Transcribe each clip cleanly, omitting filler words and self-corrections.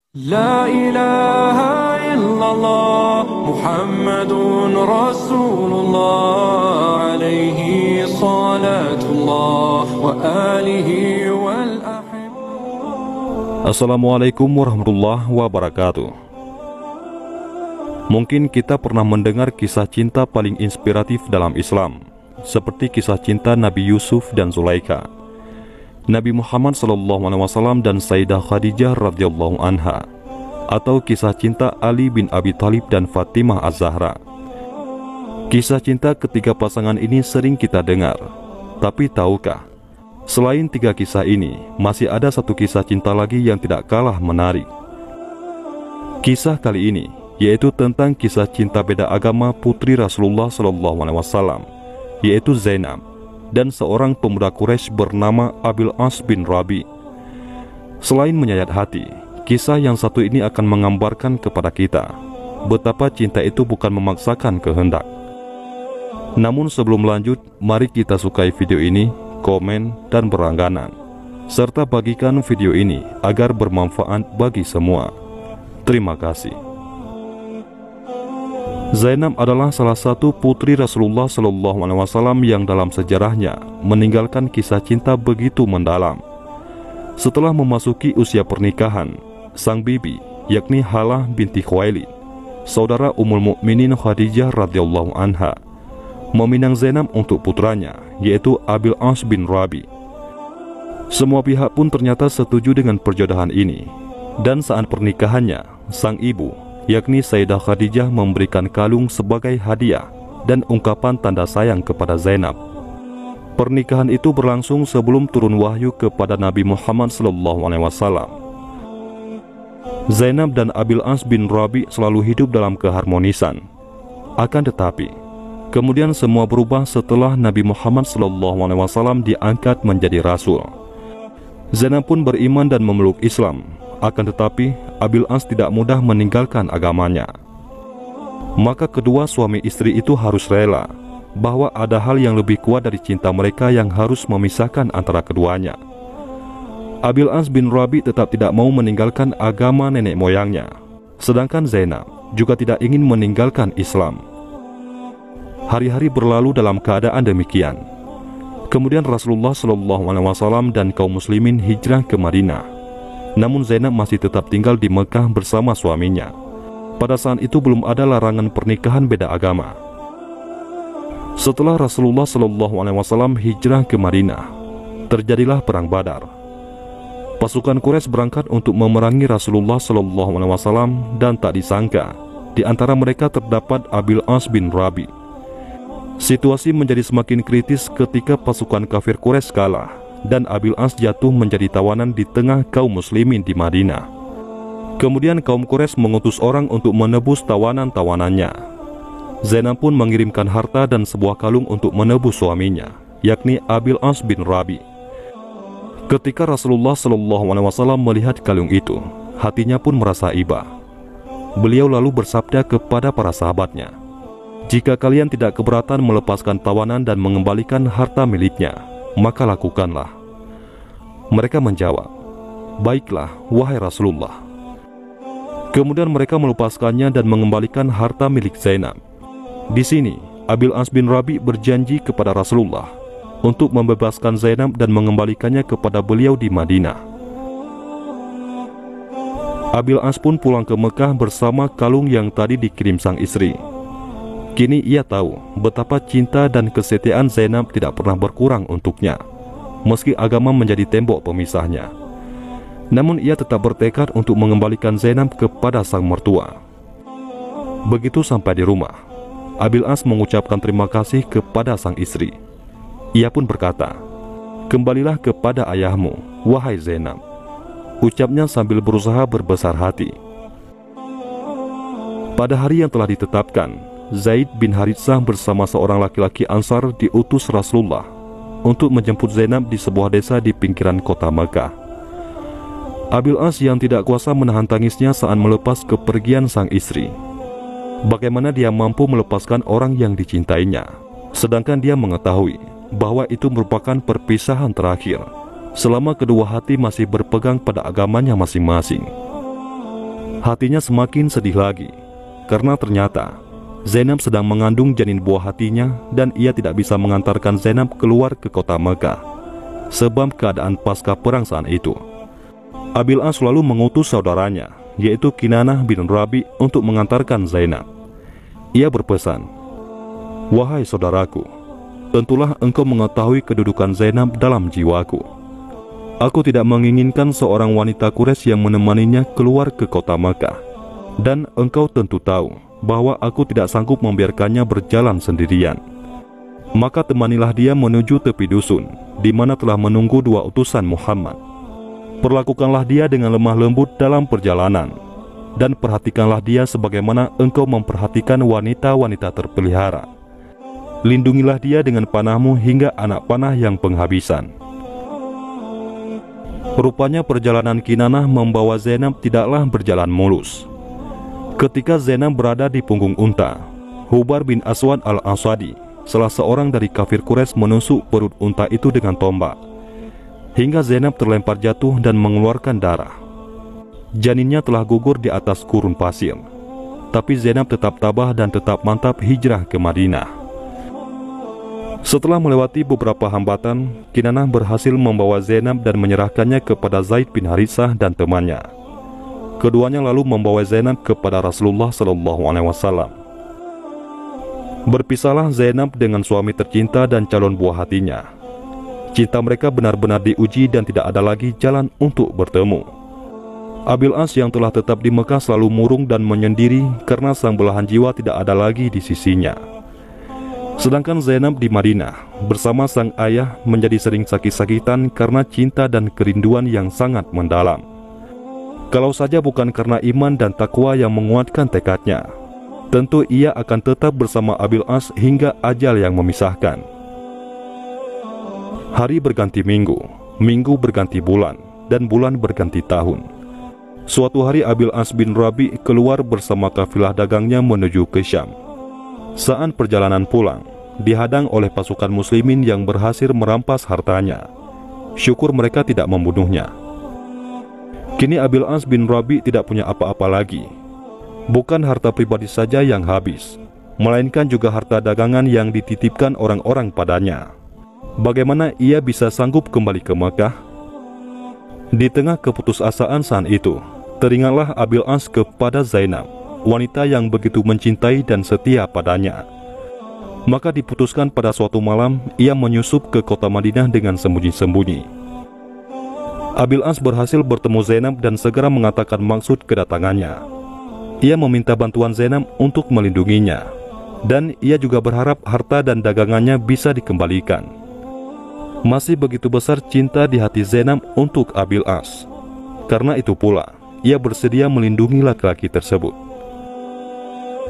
لا إله إلا الله محمد رسول الله عليه صلاة الله وآله والأحبة. Assalamualaikum warahmatullahi wabarakatuh. Mungkin kita pernah mendengar kisah cinta paling inspiratif dalam Islam, seperti kisah cinta Nabi Yusuf dan Zulaikha, Nabi Muhammad SAW dan Sayyidah Khadijah radhiyallahu anha, atau kisah cinta Ali bin Abi Thalib dan Fatimah Az-Zahra. Kisah cinta ketiga pasangan ini sering kita dengar, tapi tahukah, selain tiga kisah ini, masih ada satu kisah cinta lagi yang tidak kalah menarik. Kisah kali ini yaitu tentang kisah cinta beda agama putri Rasulullah SAW, yaitu Zainab dan seorang pemuda Quraisy bernama Abil As bin Rabi. Selain menyayat hati, kisah yang satu ini akan menggambarkan kepada kita betapa cinta itu bukan memaksakan kehendak. Namun sebelum lanjut, mari kita sukai video ini, komen, dan berlangganan, serta bagikan video ini agar bermanfaat bagi semua. Terima kasih. Zainab adalah salah satu putri Rasulullah SAW yang dalam sejarahnya meninggalkan kisah cinta begitu mendalam. Setelah memasuki usia pernikahan, sang bibi, yakni Halah binti Khuwailid, saudara Ummul Mukminin Khadijah radhiyallahu anha, meminang Zainab untuk putranya, yaitu Abil As bin Rabi. Semua pihak pun ternyata setuju dengan perjodohan ini, dan saat pernikahannya, sang ibu, yakni Sayyidah Khadijah, memberikan kalung sebagai hadiah dan ungkapan tanda sayang kepada Zainab. Pernikahan itu berlangsung sebelum turun wahyu kepada Nabi Muhammad SAW. Zainab dan Abil As bin Rabi selalu hidup dalam keharmonisan. Akan tetapi, kemudian semua berubah setelah Nabi Muhammad SAW diangkat menjadi Rasul. Zainab pun beriman dan memeluk Islam. Akan tetapi, Abil As tidak mudah meninggalkan agamanya. Maka kedua suami istri itu harus rela bahwa ada hal yang lebih kuat dari cinta mereka yang harus memisahkan antara keduanya. Abil As bin Rabi tetap tidak mau meninggalkan agama nenek moyangnya, sedangkan Zainab juga tidak ingin meninggalkan Islam. Hari-hari berlalu dalam keadaan demikian. Kemudian Rasulullah SAW dan kaum muslimin hijrah ke Madinah. Namun Zainab masih tetap tinggal di Mekah bersama suaminya. Pada saat itu belum ada larangan pernikahan beda agama. Setelah Rasulullah SAW hijrah ke Madinah, terjadilah perang Badar. Pasukan Quraisy berangkat untuk memerangi Rasulullah SAW, dan tak disangka di antara mereka terdapat Abil As bin Rabi. Situasi menjadi semakin kritis ketika pasukan kafir Quraisy kalah dan Abil As jatuh menjadi tawanan di tengah kaum muslimin di Madinah. Kemudian kaum Quraisy mengutus orang untuk menebus tawanan-tawanannya. Zainab pun mengirimkan harta dan sebuah kalung untuk menebus suaminya, yakni Abil As bin Rabi. Ketika Rasulullah SAW melihat kalung itu, hatinya pun merasa iba. Beliau lalu bersabda kepada para sahabatnya, "Jika kalian tidak keberatan melepaskan tawanan dan mengembalikan harta miliknya, maka lakukanlah." Mereka menjawab, "Baiklah, wahai Rasulullah." Kemudian mereka melepaskannya dan mengembalikan harta milik Zainab. Di sini, Abil As bin Rabi berjanji kepada Rasulullah untuk membebaskan Zainab dan mengembalikannya kepada beliau di Madinah. Abil As pun pulang ke Mekah bersama kalung yang tadi dikirim sang istri. Kini ia tahu betapa cinta dan kesetiaan Zainab tidak pernah berkurang untuknya, meski agama menjadi tembok pemisahnya. Namun ia tetap bertekad untuk mengembalikan Zainab kepada sang mertua. Begitu sampai di rumah, Abil As mengucapkan terima kasih kepada sang istri. Ia pun berkata, "Kembalilah kepada ayahmu, wahai Zainab," ucapnya sambil berusaha berbesar hati. Pada hari yang telah ditetapkan, Zaid bin Haritsah bersama seorang laki-laki Ansar diutus Rasulullah untuk menjemput Zainab di sebuah desa di pinggiran kota Mekah. Abil As yang tidak kuasa menahan tangisnya saat melepas kepergian sang istri. Bagaimana dia mampu melepaskan orang yang dicintainya, sedangkan dia mengetahui bahwa itu merupakan perpisahan terakhir selama kedua hati masih berpegang pada agamanya masing-masing. Hatinya semakin sedih lagi, karena ternyata Zainab sedang mengandung janin buah hatinya dan ia tidak bisa mengantarkan Zainab keluar ke kota Mekah sebab keadaan pasca perang saat itu. Abil As lalu mengutus saudaranya, yaitu Kinanah bin Rabi, untuk mengantarkan Zainab. Ia berpesan, "Wahai saudaraku, tentulah engkau mengetahui kedudukan Zainab dalam jiwaku. Aku tidak menginginkan seorang wanita Quraisy yang menemaninya keluar ke kota Mekah. Dan engkau tentu tahu bahwa aku tidak sanggup membiarkannya berjalan sendirian. Maka temanilah dia menuju tepi dusun, di mana telah menunggu 2 utusan Muhammad. Perlakukanlah dia dengan lemah lembut dalam perjalanan, dan perhatikanlah dia sebagaimana engkau memperhatikan wanita-wanita terpelihara. Lindungilah dia dengan panahmu hingga anak panah yang penghabisan." Rupanya perjalanan Kinanah membawa Zainab tidaklah berjalan mulus. Ketika Zainab berada di punggung unta, Hubar bin Aswad al-Aswadi, salah seorang dari kafir Quraisy, menusuk perut unta itu dengan tombak, hingga Zainab terlempar jatuh dan mengeluarkan darah. Janinnya telah gugur di atas gurun pasir, tapi Zainab tetap tabah dan tetap mantap hijrah ke Madinah. Setelah melewati beberapa hambatan, Kinanah berhasil membawa Zainab dan menyerahkannya kepada Zaid bin Haritsah dan temannya. Keduanya lalu membawa Zainab kepada Rasulullah SAW. Berpisahlah Zainab dengan suami tercinta dan calon buah hatinya. Cinta mereka benar-benar diuji dan tidak ada lagi jalan untuk bertemu. Abil As yang telah tetap di Mekah selalu murung dan menyendiri karena sang belahan jiwa tidak ada lagi di sisinya. Sedangkan Zainab di Madinah bersama sang ayah menjadi sering sakit-sakitan karena cinta dan kerinduan yang sangat mendalam. Kalau saja bukan karena iman dan takwa yang menguatkan tekadnya, tentu ia akan tetap bersama Abil As hingga ajal yang memisahkan. Hari berganti minggu, minggu berganti bulan, dan bulan berganti tahun. Suatu hari Abil As bin Rabi keluar bersama kafilah dagangnya menuju ke Syam. Saat perjalanan pulang, dihadang oleh pasukan muslimin yang berhasil merampas hartanya. Syukur mereka tidak membunuhnya. Kini Abil As bin Rabi tidak punya apa-apa lagi. Bukan harta pribadi saja yang habis, melainkan juga harta dagangan yang dititipkan orang-orang padanya. Bagaimana ia bisa sanggup kembali ke Mekah? Di tengah keputusasaan saat itu, teringatlah Abil As kepada Zainab, wanita yang begitu mencintai dan setia padanya. Maka diputuskan pada suatu malam ia menyusup ke kota Madinah dengan sembunyi-sembunyi. Abil As berhasil bertemu Zainab dan segera mengatakan maksud kedatangannya. Ia meminta bantuan Zainab untuk melindunginya, dan ia juga berharap harta dan dagangannya bisa dikembalikan. Masih begitu besar cinta di hati Zainab untuk Abil As. Karena itu pula, ia bersedia melindungi laki-laki tersebut.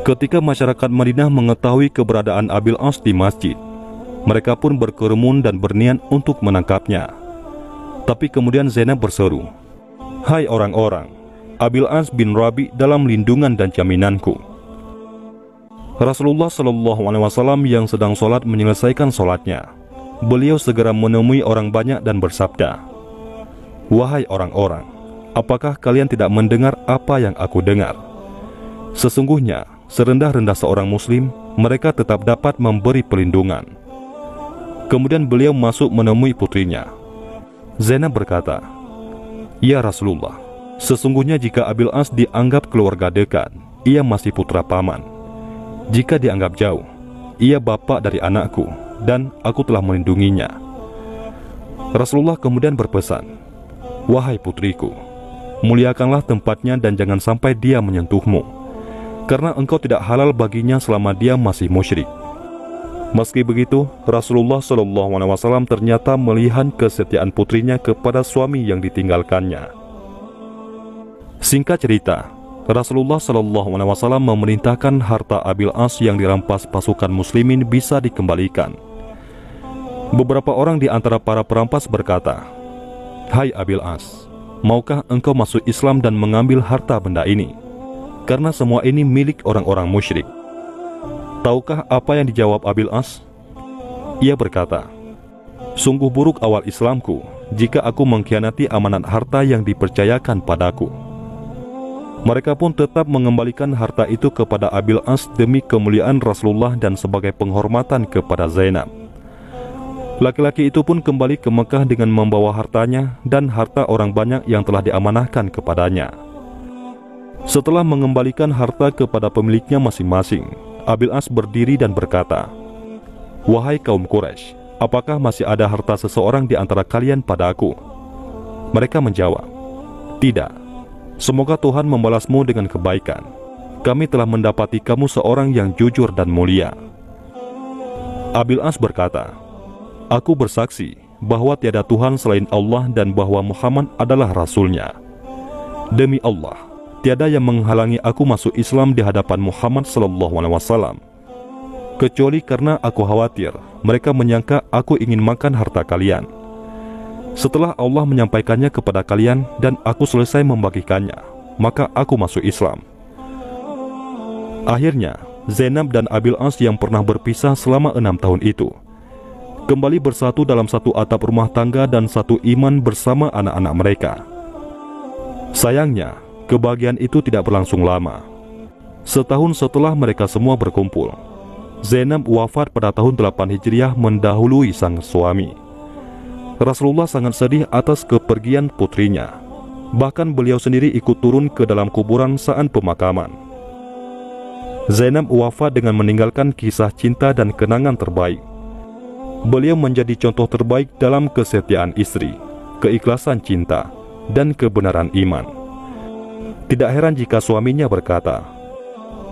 Ketika masyarakat Madinah mengetahui keberadaan Abil As di masjid, mereka pun berkerumun dan berniat untuk menangkapnya. Tapi kemudian Zainab berseru, "Hai orang-orang, Abil As bin Rabi dalam lindungan dan jaminanku." Rasulullah SAW yang sedang sholat menyelesaikan sholatnya. Beliau segera menemui orang banyak dan bersabda, "Wahai orang-orang, apakah kalian tidak mendengar apa yang aku dengar? Sesungguhnya, serendah-rendah seorang muslim, mereka tetap dapat memberi perlindungan." Kemudian beliau masuk menemui putrinya. Zainab berkata, "Ya Rasulullah, sesungguhnya jika Abil As dianggap keluarga dekat, ia masih putra paman. Jika dianggap jauh, ia bapak dari anakku, dan aku telah melindunginya." Rasulullah kemudian berpesan, "Wahai putriku, muliakanlah tempatnya dan jangan sampai dia menyentuhmu, karena engkau tidak halal baginya selama dia masih musyrik." Meski begitu, Rasulullah SAW ternyata melihat kesetiaan putrinya kepada suami yang ditinggalkannya. Singkat cerita, Rasulullah SAW memerintahkan harta Abil As yang dirampas pasukan muslimin bisa dikembalikan. Beberapa orang di antara para perampas berkata, "Hai Abil As, maukah engkau masuk Islam dan mengambil harta benda ini? Karena semua ini milik orang-orang musyrik." Tahukah apa yang dijawab Abil As? Ia berkata, "Sungguh buruk awal Islamku jika aku mengkhianati amanat harta yang dipercayakan padaku." Mereka pun tetap mengembalikan harta itu kepada Abil As demi kemuliaan Rasulullah dan sebagai penghormatan kepada Zainab. Laki-laki itu pun kembali ke Mekah dengan membawa hartanya dan harta orang banyak yang telah diamanahkan kepadanya. Setelah mengembalikan harta kepada pemiliknya masing-masing, Abil As berdiri dan berkata, "Wahai kaum Quraisy, apakah masih ada harta seseorang di antara kalian padaku?" Mereka menjawab, "Tidak. Semoga Tuhan membalasmu dengan kebaikan. Kami telah mendapati kamu seorang yang jujur dan mulia." Abil As berkata, "Aku bersaksi bahwa tiada Tuhan selain Allah dan bahwa Muhammad adalah Rasul-Nya. Demi Allah, tiada yang menghalangi aku masuk Islam di hadapan Muhammad SAW, kecuali karena aku khawatir mereka menyangka aku ingin makan harta kalian. Setelah Allah menyampaikannya kepada kalian dan aku selesai membagikannya, maka aku masuk Islam." Akhirnya, Zainab dan Abil As yang pernah berpisah selama 6 tahun itu kembali bersatu dalam satu atap rumah tangga dan satu iman bersama anak-anak mereka. Sayangnya, kebahagiaan itu tidak berlangsung lama. Setahun setelah mereka semua berkumpul, Zainab wafat pada tahun 8 Hijriah mendahului sang suami. Rasulullah sangat sedih atas kepergian putrinya. Bahkan beliau sendiri ikut turun ke dalam kuburan saat pemakaman. Zainab wafat dengan meninggalkan kisah cinta dan kenangan terbaik. Beliau menjadi contoh terbaik dalam kesetiaan istri, keikhlasan cinta, dan kebenaran iman. Tidak heran jika suaminya berkata,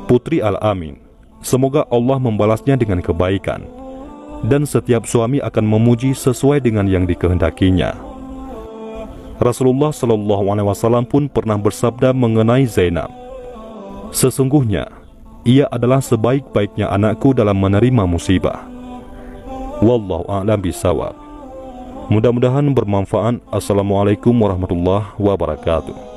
"Putri Al-Amin, semoga Allah membalasnya dengan kebaikan." Dan setiap suami akan memuji sesuai dengan yang dikehendakinya. Rasulullah SAW pun pernah bersabda mengenai Zainab, "Sesungguhnya ia adalah sebaik-baiknya anakku dalam menerima musibah." Wallahu a'lam bishawab. Mudah-mudahan bermanfaat. Assalamualaikum warahmatullahi wabarakatuh.